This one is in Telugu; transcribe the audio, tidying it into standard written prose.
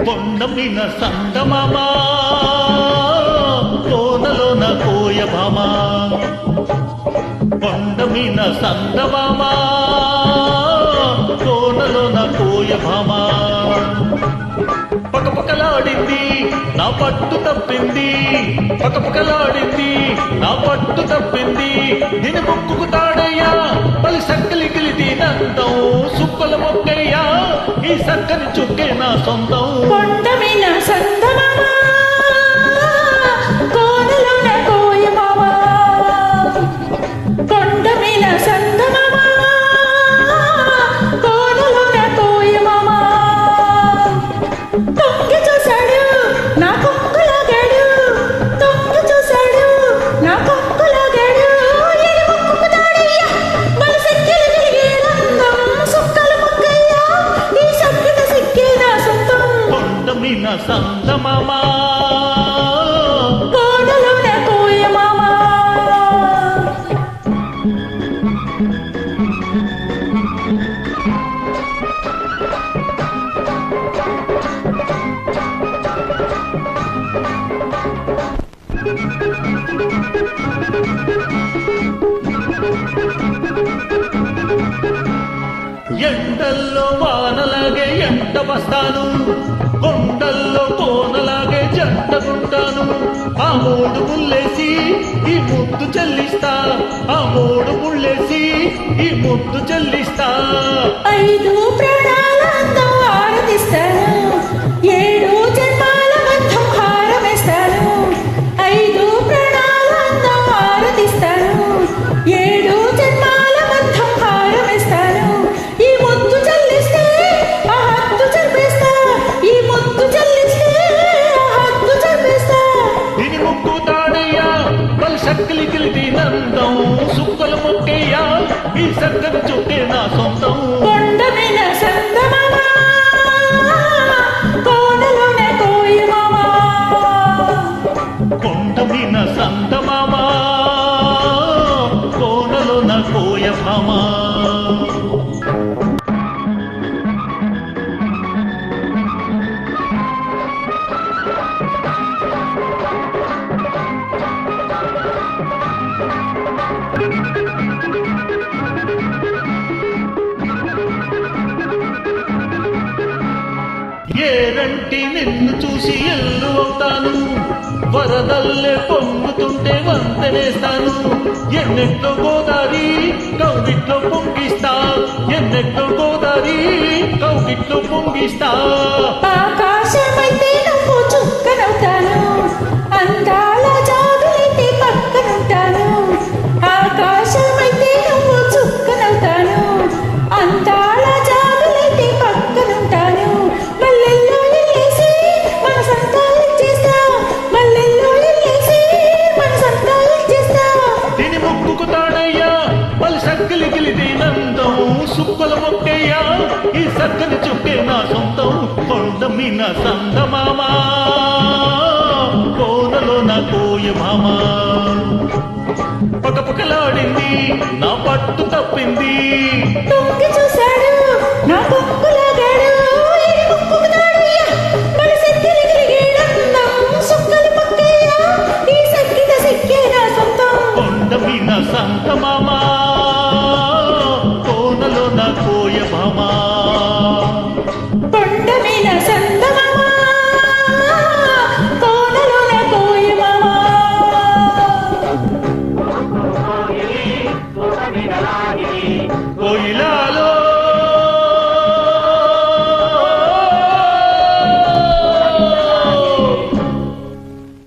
కొండమిన సందమామా కోనలోన కోయ భామా కొండమిన సందమామా కోనలోన కోయ భామా పకపకలాడింది నా పట్టు తప్పింది పకపకలాడింది నా పట్టు తప్పింది దీని ముక్కుకు తాడయ్యా పలి సక్కలి గిలిది నందం సుక్కల మొక్కయ్యా ఈ సక్కని చుక్కే నా సొంతం కొండమిన సందమామా కోనలోన కోయ భామా కొండమిన సందమామా కోనలోన కోయ భామా తొంగి చూశాడు నా కొక్కులాగాడు తొంగి చూశాడు నా కొక్కులాగాడు ఎని ముక్కుకు తాడయ్యా మన సిక్కిలు తిరిగే రంగం సుక్కల మొక్కయ్యా ఈ సక్కన సిక్కే నా సొంతం కొండమిన సందమామా కోనలోన కోయ భామా ఎండల్లో వానలాగే ఎంట వస్తాను కొండల్లో కోనలాగే జంటకుంటాను ఆ మూడు ముళ్ళేసి ఈ ముద్దు చెల్లిస్తా ఆ మూడు ముళ్ళేసి ఈ ముద్దు చెల్లిస్తా 5 ప్రాణాల అందం ఆరతిస్తాను 7 జన్మాల బంధం హారమేస్తాను 5 ప్రాణాల అందం ఆరతిస్తాను 7 జన్మాల బంధం హారమేస్తాను ఈ ముద్దు చెల్లిస్తే ఆ హద్దు చెరిపేస్తా ఈ ముద్దు చెల్లిస్తే ఆ హద్దు చెరిపేస్తా దీని ముక్కు తాడయ్యా పలు సక్కలి గిలిది నందం సుక్కల మొక్కయ్యా ఈ సక్కని చుట్టే నా సొంతం కొండమిన సందమామా కోనలోన కోయ భామా కొండమిన సందమామా కోనలోన కోయ భామా ఏరంటి నిన్ను చూసి ఎల్లు అవుతాను వరదల్లే పొంగుతుంటే వంతెనేస్తాను ఎన్నెట్లో గోదారి కౌగిట్లో పొంగిస్తా ఎన్నెట్లో గోదారి కౌగిట్లో పొంగిస్తా ఆకాశమైతే నువ్వు చుక్కనవుతాను అందాల జాబిలైతే పక్కనుంటాను ఆకాశమైతే నువ్వు చుక్కనవుతాను అందాల జాబిలైతే పక్కనుంటాను మల్లెల్లో ఎల్లేసి మన సంతాలు చేస్తా మల్లెల్లో ఎల్లేసి మన సంతాలు చేస్తా దీని ముక్కుకు తాడయ్యా పలు సక్కలి గిలిది నందం సుక్కల మొక్కయ్యా ఈ సక్కని చుక్కే నా సొంతం కొండమిన సందమామా కోనలోన కోయ భామా పకపకలాడింది నా పట్టు తప్పింది తొంగి చూశాడు నా కొక్కు